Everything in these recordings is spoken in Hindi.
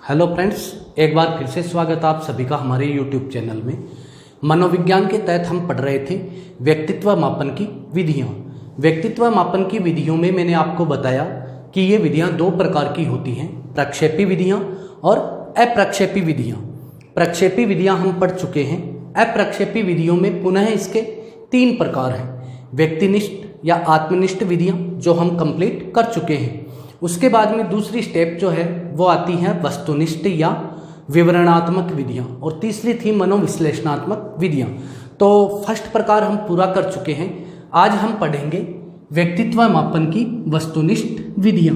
हेलो फ्रेंड्स, एक बार फिर से स्वागत आप सभी का हमारे YouTube चैनल में। मनोविज्ञान के तहत हम पढ़ रहे थे व्यक्तित्व मापन की विधियाँ। व्यक्तित्व मापन की विधियों में मैंने आपको बताया कि ये विधियाँ दो प्रकार की होती हैं, प्रक्षेपी विधियाँ और अप्रक्षेपी विधियाँ। प्रक्षेपी विधियाँ हम पढ़ चुके हैं। अप्रक्षेपी विधियों में पुनः इसके तीन प्रकार हैं, व्यक्तिनिष्ठ या आत्मनिष्ठ विधियाँ जो हम कंप्लीट कर चुके हैं। उसके बाद में दूसरी स्टेप जो है वो आती है वस्तुनिष्ठ या विवरणात्मक विधियाँ, और तीसरी थी मनोविश्लेषणात्मक विधियाँ। तो फर्स्ट प्रकार हम पूरा कर चुके हैं। आज हम पढ़ेंगे व्यक्तित्व मापन की वस्तुनिष्ठ विधियाँ।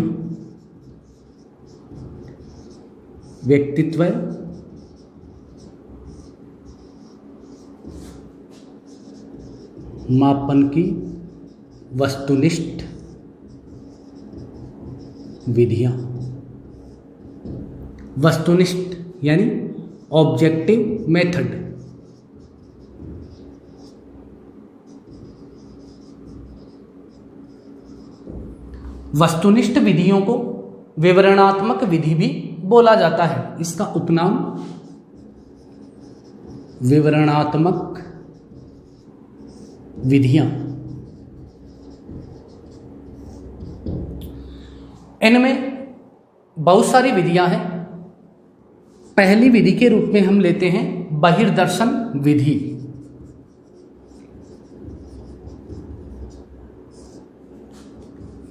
व्यक्तित्व मापन की वस्तुनिष्ठ विधियाँ। वस्तुनिष्ठ यानी ऑब्जेक्टिव मेथड। वस्तुनिष्ठ विधियों को विवरणात्मक विधि भी बोला जाता है। इसका उपनाम विवरणात्मक विधियां। इनमें बहुत सारी विधियां हैं। पहली विधि के रूप में हम लेते हैं बहिर्दर्शन विधि।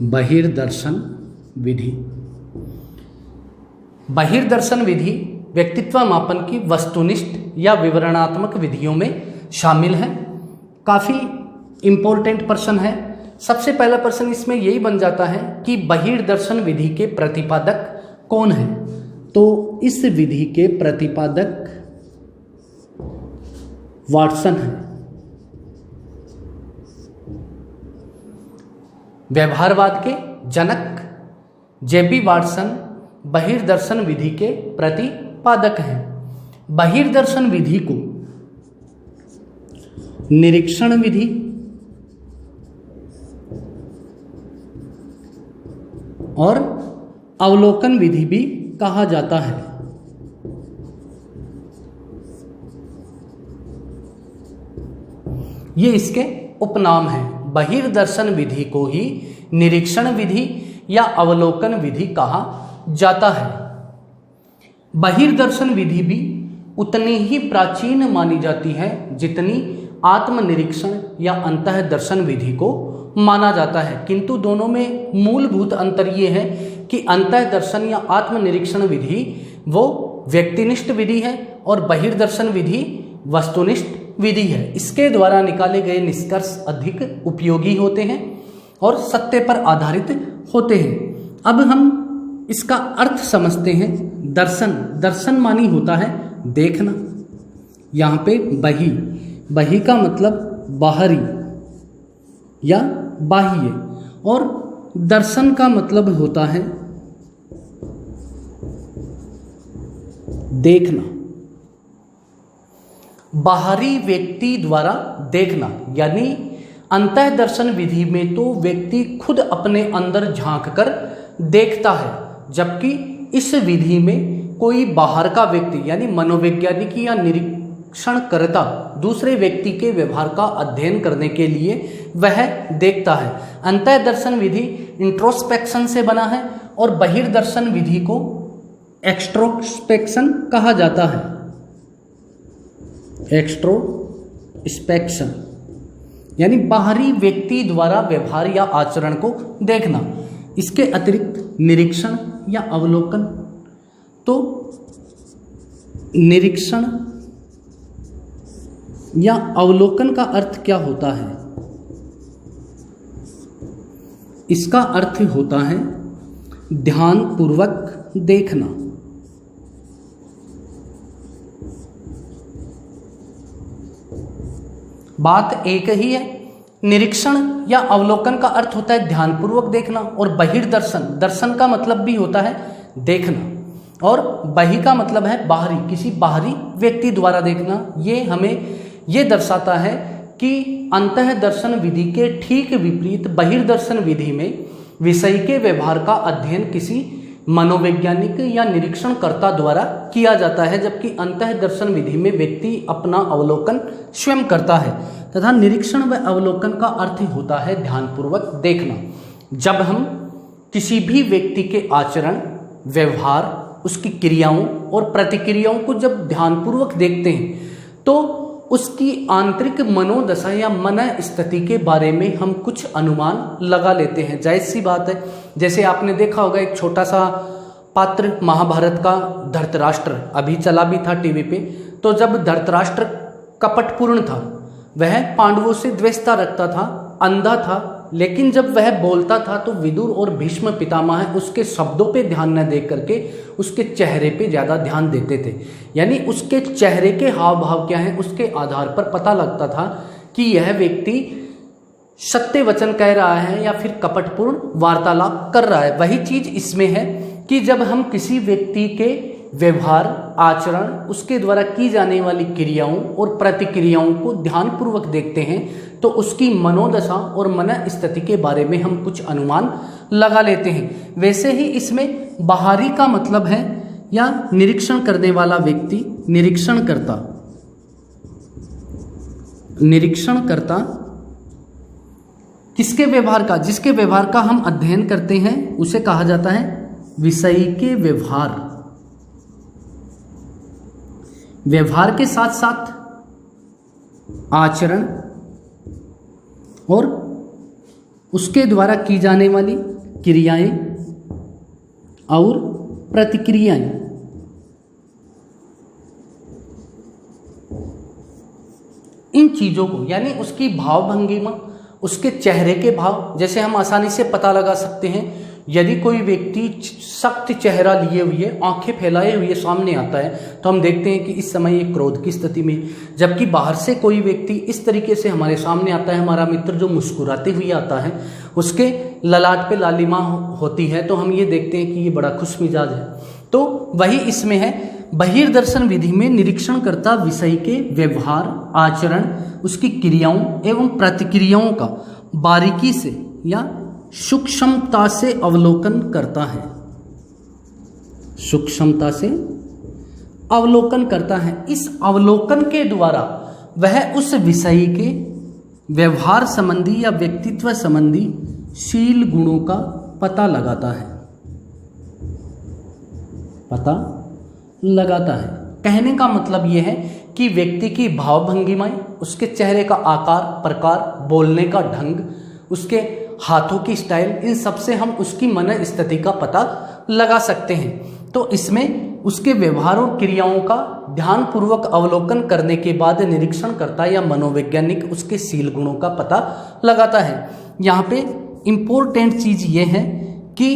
बहिर्दर्शन विधि। बहिर्दर्शन विधि व्यक्तित्व मापन की वस्तुनिष्ठ या विवरणात्मक विधियों में शामिल है। काफी इंपॉर्टेंट प्रश्न है। सबसे पहला प्रश्न इसमें यही बन जाता है कि बहिर्दर्शन विधि के प्रतिपादक कौन है। तो इस विधि के प्रतिपादक वाटसन है। व्यवहारवाद के जनक जेबी वाटसन बहिर्दर्शन विधि के प्रतिपादक हैं। बहिर्दर्शन विधि को निरीक्षण विधि और अवलोकन विधि भी कहा जाता है। ये इसके उपनाम हैं। बहिर्दर्शन विधि को ही निरीक्षण विधि या अवलोकन विधि कहा जाता है। बहिर्दर्शन विधि भी उतनी ही प्राचीन मानी जाती है जितनी आत्मनिरीक्षण या अंतःदर्शन विधि को माना जाता है, किंतु दोनों में मूलभूत अंतर ये है कि अंतःदर्शन या आत्मनिरीक्षण विधि वो व्यक्तिनिष्ठ विधि है और बहिर्दर्शन विधि वस्तुनिष्ठ विधि है। इसके द्वारा निकाले गए निष्कर्ष अधिक उपयोगी होते हैं और सत्य पर आधारित होते हैं। अब हम इसका अर्थ समझते हैं। दर्शन, दर्शन मानी होता है देखना। यहाँ पे बहि, बहि का मतलब बाहरी या बाह्य, और दर्शन का मतलब होता है देखना, बाहरी व्यक्ति द्वारा देखना। यानी अंतःदर्शन विधि में तो व्यक्ति खुद अपने अंदर झांक कर देखता है, जबकि इस विधि में कोई बाहर का व्यक्ति यानी मनोवैज्ञानिक या निरीक्षणकर्ता दूसरे व्यक्ति के व्यवहार का अध्ययन करने के लिए वह देखता है। अंतःदर्शन विधि इंट्रोस्पेक्शन से बना है और बहिर्दर्शन विधि को एक्सट्रोस्पेक्शन कहा जाता है। एक्सट्रोस्पेक्शन यानी बाहरी व्यक्ति द्वारा व्यवहार या आचरण को देखना। इसके अतिरिक्त निरीक्षण या अवलोकन, तो निरीक्षण या अवलोकन का अर्थ क्या होता है? इसका अर्थ होता है ध्यानपूर्वक देखना। बात एक ही है। निरीक्षण या अवलोकन का अर्थ होता है ध्यानपूर्वक देखना, और बहिर्दर्शन, दर्शन का मतलब भी होता है देखना, और बहि का मतलब है बाहरी, किसी बाहरी व्यक्ति द्वारा देखना। ये हमें ये दर्शाता है कि अंतःदर्शन विधि के ठीक विपरीत बहिर्दर्शन विधि में विषय के व्यवहार का अध्ययन किसी मनोवैज्ञानिक या निरीक्षणकर्ता द्वारा किया जाता है, जबकि अंतःदर्शन विधि में व्यक्ति अपना अवलोकन स्वयं करता है तथा निरीक्षण व अवलोकन का अर्थ होता है ध्यानपूर्वक देखना। जब हम किसी भी व्यक्ति के आचरण, व्यवहार, उसकी क्रियाओं और प्रतिक्रियाओं को जब ध्यानपूर्वक देखते हैं तो उसकी आंतरिक मनोदशा या मन स्थिति के बारे में हम कुछ अनुमान लगा लेते हैं। जायज़ सी बात है, जैसे आपने देखा होगा एक छोटा सा पात्र महाभारत का धृतराष्ट्र, अभी चला भी था टीवी पे। तो जब धृतराष्ट्र कपटपूर्ण था, वह पांडवों से द्वेषता रखता था, अंधा था, लेकिन जब वह बोलता था तो विदुर और भीष्म पितामह उसके शब्दों पे ध्यान न दे करके उसके चेहरे पे ज़्यादा ध्यान देते थे। यानी उसके चेहरे के हाव भाव क्या हैं उसके आधार पर पता लगता था कि यह व्यक्ति सत्य वचन कह रहा है या फिर कपटपूर्ण वार्तालाप कर रहा है। वही चीज़ इसमें है कि जब हम किसी व्यक्ति के व्यवहार, आचरण, उसके द्वारा की जाने वाली क्रियाओं और प्रतिक्रियाओं को ध्यानपूर्वक देखते हैं तो उसकी मनोदशा और मन स्थिति के बारे में हम कुछ अनुमान लगा लेते हैं। वैसे ही इसमें बाहरी का मतलब है या निरीक्षण करने वाला व्यक्ति, निरीक्षणकर्ता किसके व्यवहार का, जिसके व्यवहार का हम अध्ययन करते हैं उसे कहा जाता है विषयी के व्यवहार। व्यवहार के साथ साथ आचरण और उसके द्वारा की जाने वाली क्रियाएं और प्रतिक्रियाएं, इन चीज़ों को यानी उसकी भाव भंगिमा, उसके चेहरे के भाव, जैसे हम आसानी से पता लगा सकते हैं यदि कोई व्यक्ति सख्त चेहरा लिए हुए, आंखें फैलाए हुए सामने आता है तो हम देखते हैं कि इस समय ये क्रोध की स्थिति में, जबकि बाहर से कोई व्यक्ति इस तरीके से हमारे सामने आता है, हमारा मित्र जो मुस्कुराते हुए आता है, उसके ललाट पे लालिमा होती है तो हम ये देखते हैं कि ये बड़ा खुश मिजाज है। तो वही इसमें है, बहिर्दर्शन विधि में निरीक्षणकर्ता विषय के व्यवहार, आचरण, उसकी क्रियाओं एवं प्रतिक्रियाओं का बारीकी से या सूक्ष्मता से अवलोकन करता है। सूक्ष्मता से अवलोकन करता है। इस अवलोकन के द्वारा वह उस विषय के व्यवहार संबंधी या व्यक्तित्व संबंधी शील गुणों का पता लगाता है। पता लगाता है कहने का मतलब यह है कि व्यक्ति की भाव भंगिमाएं, उसके चेहरे का आकार, प्रकार, बोलने का ढंग, उसके हाथों की स्टाइल, इन सब से हम उसकी मन स्थिति का पता लगा सकते हैं। तो इसमें उसके व्यवहार और क्रियाओं का ध्यानपूर्वक अवलोकन करने के बाद निरीक्षणकर्ता या मनोवैज्ञानिक उसके शील गुणों का पता लगाता है। यहाँ पे इम्पोर्टेंट चीज ये है कि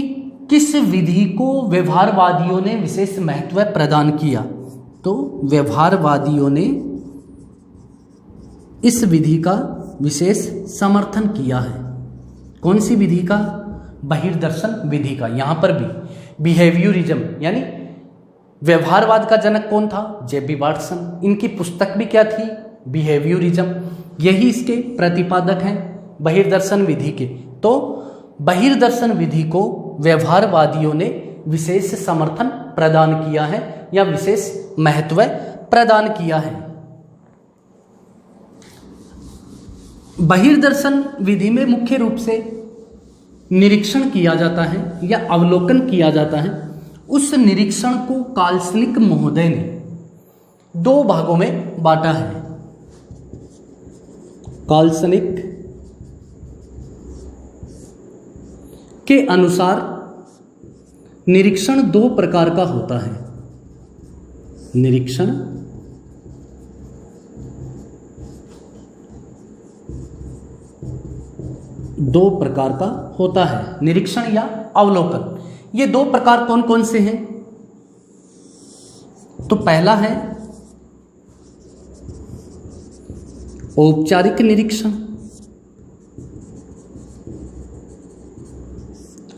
किस विधि को व्यवहारवादियों ने विशेष महत्व प्रदान किया। तो व्यवहारवादियों ने इस विधि का विशेष समर्थन किया है। कौन सी विधि का? बहिर्दर्शन विधि का। यहाँ पर भी बिहेवियरिज्म यानी व्यवहारवाद का जनक कौन था? J B Watson. इनकी पुस्तक भी क्या थी? बिहेवियरिज्म। यही इसके प्रतिपादक हैं बहिर्दर्शन विधि के। तो बहिर्दर्शन विधि को व्यवहारवादियों ने विशेष समर्थन प्रदान किया है या विशेष महत्व प्रदान किया है। बहिर्दर्शन विधि में मुख्य रूप से निरीक्षण किया जाता है या अवलोकन किया जाता है। उस निरीक्षण को काल्सनिक महोदय ने दो भागों में बांटा है। काल्सनिक के अनुसार निरीक्षण दो प्रकार का होता है। निरीक्षण दो प्रकार का होता है, निरीक्षण या अवलोकन। ये दो प्रकार कौन कौन से हैं? तो पहला है औपचारिक निरीक्षण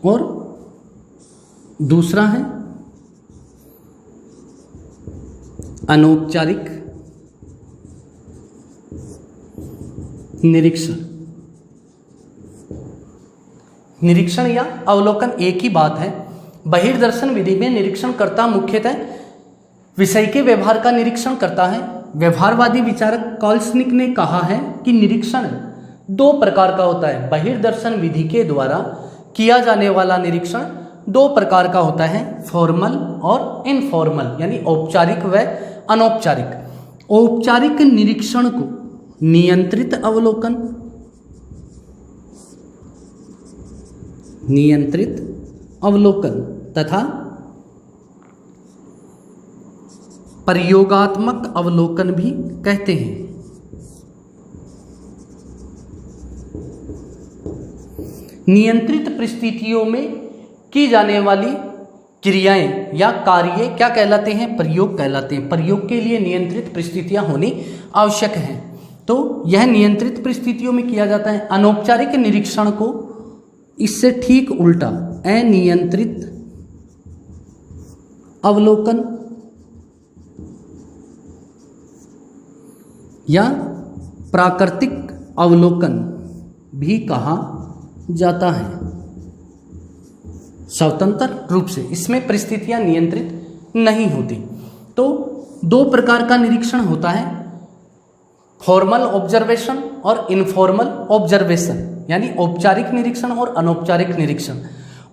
और दूसरा है अनौपचारिक निरीक्षण। निरीक्षण या अवलोकन एक ही बात है, बहिर्दर्शन विधि में निरीक्षणकर्ता मुख्यतः विषय के व्यवहार का निरीक्षण करता है। व्यवहारवादी विचारक कॉल्सनिक ने कहा है कि निरीक्षण दो प्रकार का होता है। बहिर्दर्शन विधि के द्वारा किया जाने वाला निरीक्षण दो प्रकार का होता है, फॉर्मल और इनफॉर्मल, यानी औपचारिक व अनौपचारिक। औपचारिक निरीक्षण को नियंत्रित अवलोकन तथा प्रयोगात्मक अवलोकन भी कहते हैं। नियंत्रित परिस्थितियों में की जाने वाली क्रियाएं या कार्य क्या कहलाते हैं? प्रयोग कहलाते हैं। प्रयोग के लिए नियंत्रित परिस्थितियां होनी आवश्यक हैं। तो यह नियंत्रित परिस्थितियों में किया जाता है। अनौपचारिक निरीक्षण को इससे ठीक उल्टा अनियंत्रित अवलोकन या प्राकृतिक अवलोकन भी कहा जाता है। स्वतंत्र रूप से इसमें परिस्थितियां नियंत्रित नहीं होती। तो दो प्रकार का निरीक्षण होता है, फॉर्मल ऑब्जर्वेशन और इनफॉर्मल ऑब्जर्वेशन, यानी औपचारिक निरीक्षण और अनौपचारिक निरीक्षण।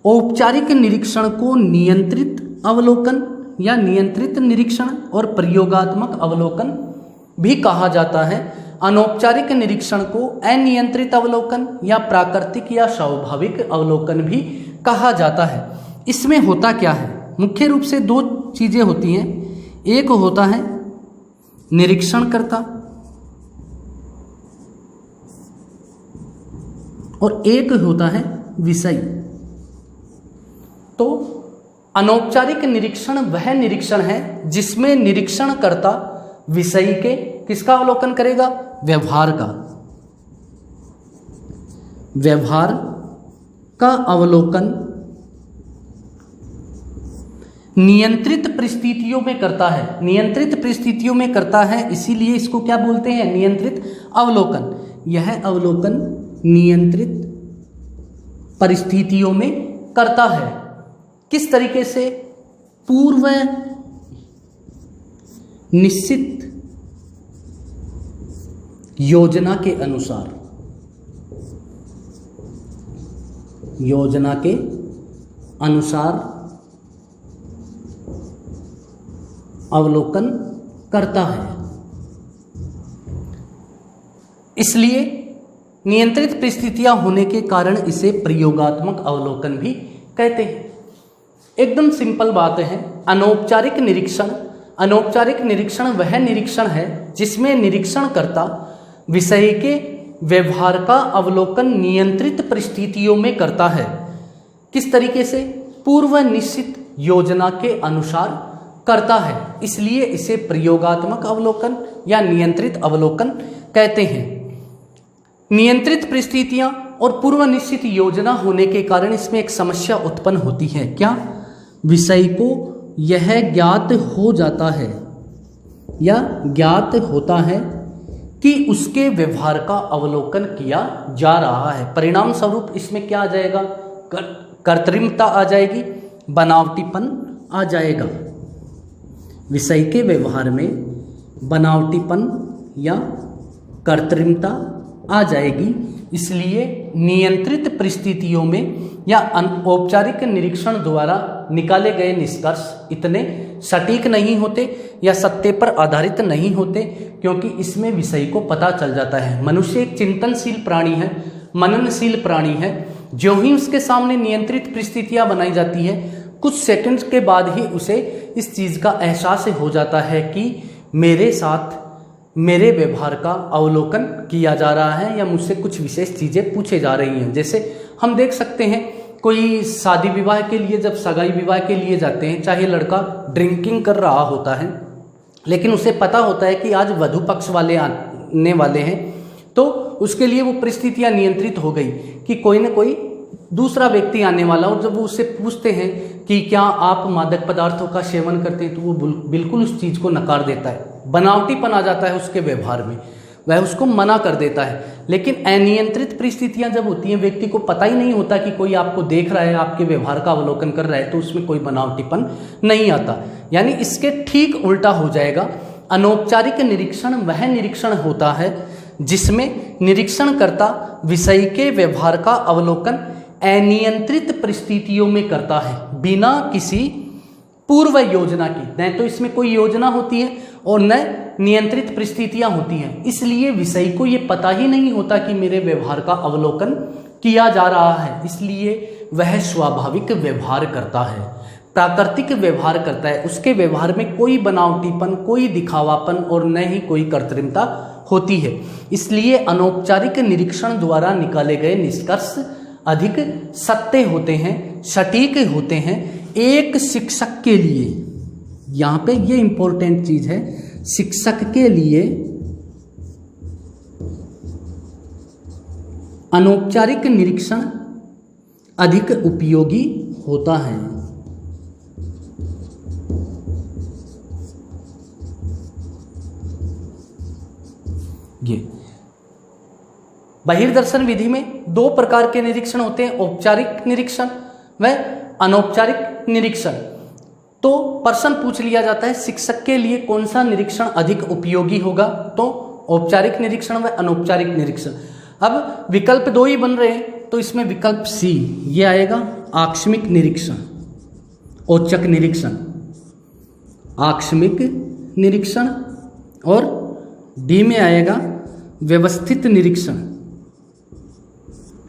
औपचारिक निरीक्षण को नियंत्रित अवलोकन या नियंत्रित निरीक्षण और प्रयोगात्मक अवलोकन भी कहा जाता है। अनौपचारिक निरीक्षण को अनियंत्रित अवलोकन या प्राकृतिक या स्वाभाविक अवलोकन भी कहा जाता है। इसमें होता क्या है? मुख्य रूप से दो चीजें होती हैं। एक होता है निरीक्षणकर्ता और एक होता है विषय। तो अनौपचारिक निरीक्षण वह निरीक्षण है जिसमें निरीक्षणकर्ता विषय के किसका अवलोकन करेगा? व्यवहार का अवलोकन नियंत्रित परिस्थितियों में करता है। नियंत्रित परिस्थितियों में करता है, इसीलिए इसको क्या बोलते हैं? नियंत्रित अवलोकन। यह अवलोकन नियंत्रित परिस्थितियों में करता है। किस तरीके से? पूर्व निश्चित योजना के अनुसार अवलोकन करता है। इसलिए नियंत्रित परिस्थितियां होने के कारण इसे प्रयोगात्मक अवलोकन भी कहते हैं। एकदम सिंपल बात है। अनौपचारिक निरीक्षण वह निरीक्षण है जिसमें निरीक्षणकर्ता विषय के व्यवहार का अवलोकन नियंत्रित परिस्थितियों में करता है। किस तरीके से? पूर्व निश्चित योजना के अनुसार करता है। इसलिए इसे प्रयोगात्मक अवलोकन या नियंत्रित अवलोकन कहते हैं। नियंत्रित परिस्थितियां और पूर्व निश्चित योजना होने के कारण इसमें एक समस्या उत्पन्न होती है। क्या? विषय को यह ज्ञात हो जाता है या ज्ञात होता है कि उसके व्यवहार का अवलोकन किया जा रहा है। परिणाम स्वरूप इसमें क्या आ जाएगा? कृत्रिमता आ जाएगी, बनावटीपन आ जाएगा। विषय के व्यवहार में बनावटीपन या कृत्रिमता आ जाएगी। इसलिए नियंत्रित परिस्थितियों में या औपचारिक निरीक्षण द्वारा निकाले गए निष्कर्ष इतने सटीक नहीं होते या सत्य पर आधारित नहीं होते, क्योंकि इसमें विषय को पता चल जाता है। मनुष्य एक चिंतनशील प्राणी है, मननशील प्राणी है। जो ही उसके सामने नियंत्रित परिस्थितियां बनाई जाती है, कुछ सेकंड्स के बाद ही उसे इस चीज़ का एहसास हो जाता है कि मेरे साथ मेरे व्यवहार का अवलोकन किया जा रहा है या मुझसे कुछ विशेष चीज़ें पूछे जा रही हैं। जैसे हम देख सकते हैं, कोई शादी विवाह के लिए जब सगाई विवाह के लिए जाते हैं, चाहे लड़का ड्रिंकिंग कर रहा होता है, लेकिन उसे पता होता है कि आज वधू पक्ष वाले आने वाले हैं, तो उसके लिए वो परिस्थितियां नियंत्रित हो गई कि कोई न कोई दूसरा व्यक्ति आने वाला। और जब वो उससे पूछते हैं कि क्या आप मादक पदार्थों का सेवन करते हैं, तो वो बिल्कुल उस चीज़ को नकार देता है। बनावटीपन आ जाता है उसके व्यवहार में। वह उसको मना कर देता है। लेकिन अनियंत्रित परिस्थितियां जब होती हैं, व्यक्ति को पता ही नहीं होता कि कोई आपको देख रहा है, आपके व्यवहार का अवलोकन कर रहा है, तो उसमें कोई बनावटीपन नहीं आता। यानी इसके ठीक उल्टा हो जाएगा। अनौपचारिक निरीक्षण वह निरीक्षण होता है जिसमें निरीक्षणकर्ता विषय के व्यवहार का अवलोकन अनियंत्रित परिस्थितियों में करता है, बिना किसी पूर्व योजना की। न तो इसमें कोई योजना होती है और न नियंत्रित परिस्थितियां होती हैं। इसलिए विषय को ये पता ही नहीं होता कि मेरे व्यवहार का अवलोकन किया जा रहा है, इसलिए वह स्वाभाविक व्यवहार करता है, प्राकृतिक व्यवहार करता है। उसके व्यवहार में कोई बनावटीपन, कोई दिखावापन और न ही कोई कृत्रिमता होती है। इसलिए अनौपचारिक निरीक्षण द्वारा निकाले गए निष्कर्ष अधिक सत्य होते हैं, सटीक होते हैं। एक शिक्षक के लिए, यहाँ पे ये इंपॉर्टेंट चीज है, शिक्षक के लिए अनौपचारिक निरीक्षण अधिक उपयोगी होता है। ये बहिर्दर्शन विधि में दो प्रकार के निरीक्षण होते हैं, औपचारिक निरीक्षण व अनौपचारिक निरीक्षण। तो प्रश्न पूछ लिया जाता है शिक्षक के लिए कौन सा निरीक्षण अधिक उपयोगी होगा, तो औपचारिक निरीक्षण व अनौपचारिक निरीक्षण। अब विकल्प दो ही बन रहे हैं, तो इसमें विकल्प सी ये आएगा, आकस्मिक निरीक्षण, औचक निरीक्षण, आकस्मिक निरीक्षण, और डी में आएगा व्यवस्थित निरीक्षण,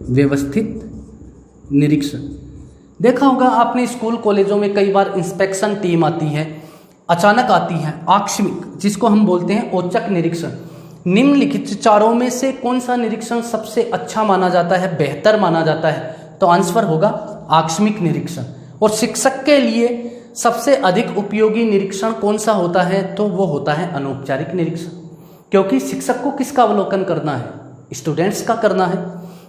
व्यवस्थित निरीक्षण। देखा होगा आपने स्कूल कॉलेजों में कई बार इंस्पेक्शन टीम आती है, अचानक आती है। आकस्मिक, जिसको हम बोलते हैं औचक निरीक्षण। निम्नलिखित चारों में से कौन सा निरीक्षण सबसे अच्छा माना जाता है, बेहतर माना जाता है, तो आंसर होगा आकस्मिक निरीक्षण। और शिक्षक के लिए सबसे अधिक उपयोगी निरीक्षण कौन सा होता है, तो वो होता है अनौपचारिक निरीक्षण, क्योंकि शिक्षक को किसका अवलोकन करना है, स्टूडेंट्स का करना है।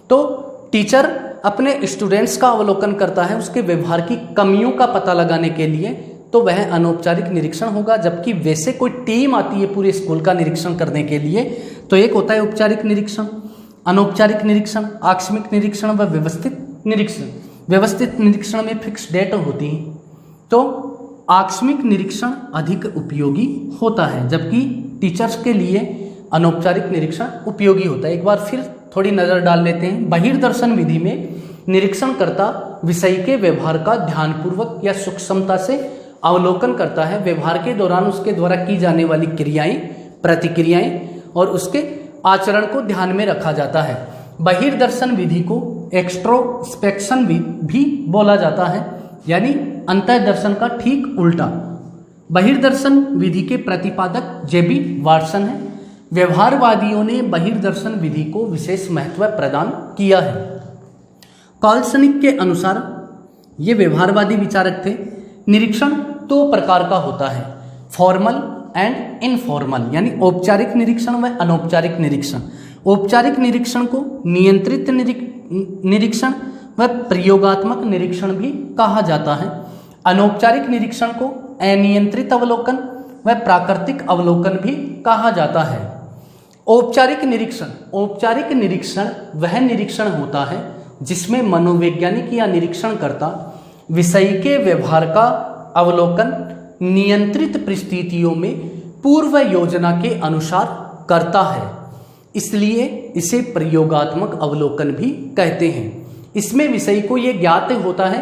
तो टीचर अपने स्टूडेंट्स का अवलोकन करता है उसके व्यवहार की कमियों का पता लगाने के लिए, तो वह अनौपचारिक निरीक्षण होगा। जबकि वैसे कोई टीम आती है पूरे स्कूल का निरीक्षण करने के लिए, तो एक होता है औपचारिक निरीक्षण, अनौपचारिक निरीक्षण, आकस्मिक निरीक्षण व व्यवस्थित निरीक्षण। व्यवस्थित निरीक्षण में फिक्स डेट होती है, तो आकस्मिक निरीक्षण अधिक उपयोगी होता है, जबकि टीचर्स के लिए अनौपचारिक निरीक्षण उपयोगी होता है। एक बार फिर थोड़ी नजर डाल लेते हैं। बहिर्दर्शन विधि में निरीक्षणकर्ता विषय के व्यवहार का ध्यानपूर्वक या सूक्ष्मता से अवलोकन करता है। व्यवहार के दौरान उसके द्वारा की जाने वाली क्रियाएं, प्रतिक्रियाएं और उसके आचरण को ध्यान में रखा जाता है। बहिर्दर्शन विधि को एक्सट्रोस्पेक्शन भी बोला जाता है, यानी अंतर्दर्शन का ठीक उल्टा। बहिर्दर्शन विधि के प्रतिपादक जेबी वाटसन है। व्यवहारवादियों ने बहिर्दर्शन विधि को विशेष महत्व प्रदान किया है। काल्सनिक के अनुसार ये व्यवहारवादी विचारक थे। निरीक्षण दो प्रकार का होता है, फॉर्मल एंड इनफॉर्मल, यानी औपचारिक निरीक्षण व अनौपचारिक निरीक्षण। औपचारिक निरीक्षण को नियंत्रित निरीक्षण व प्रयोगात्मक निरीक्षण भी कहा जाता है। अनौपचारिक निरीक्षण को अनियंत्रित अवलोकन व प्राकृतिक अवलोकन भी कहा जाता है। औपचारिक निरीक्षण, औपचारिक निरीक्षण वह निरीक्षण होता है जिसमें मनोवैज्ञानिक या निरीक्षणकर्ता विषय के व्यवहार का अवलोकन नियंत्रित परिस्थितियों में पूर्व योजना के अनुसार करता है, इसलिए इसे प्रयोगात्मक अवलोकन भी कहते हैं। इसमें विषय को यह ज्ञात होता है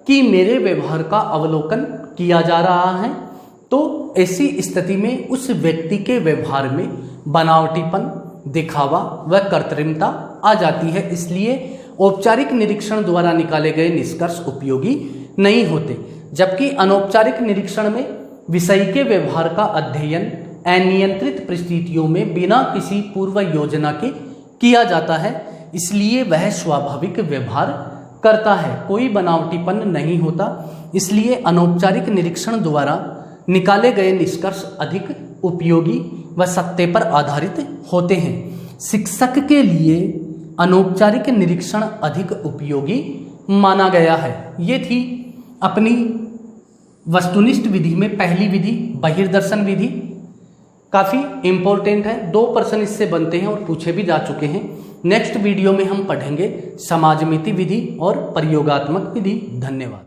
कि मेरे व्यवहार का अवलोकन किया जा रहा है, तो ऐसी स्थिति में उस व्यक्ति के व्यवहार में बनावटीपन, दिखावा व कृत्रिमता आ जाती है। इसलिए औपचारिक निरीक्षण द्वारा निकाले गए निष्कर्ष उपयोगी नहीं होते, जबकि अनौपचारिक निरीक्षण में विषय के व्यवहार का अध्ययन अनियंत्रित परिस्थितियों में बिना किसी पूर्व योजना के किया जाता है, इसलिए वह स्वाभाविक व्यवहार करता है, कोई बनावटीपन नहीं होता। इसलिए अनौपचारिक निरीक्षण द्वारा निकाले गए निष्कर्ष अधिक उपयोगी व सत्य पर आधारित होते हैं। शिक्षक के लिए अनौपचारिक निरीक्षण अधिक उपयोगी माना गया है। ये थी अपनी वस्तुनिष्ठ विधि में पहली विधि, बहिर्दर्शन विधि। काफ़ी इम्पोर्टेंट है, 2 प्रश्न इससे बनते हैं और पूछे भी जा चुके हैं। नेक्स्ट वीडियो में हम पढ़ेंगे समाजमिति विधि और प्रयोगात्मक विधि। धन्यवाद।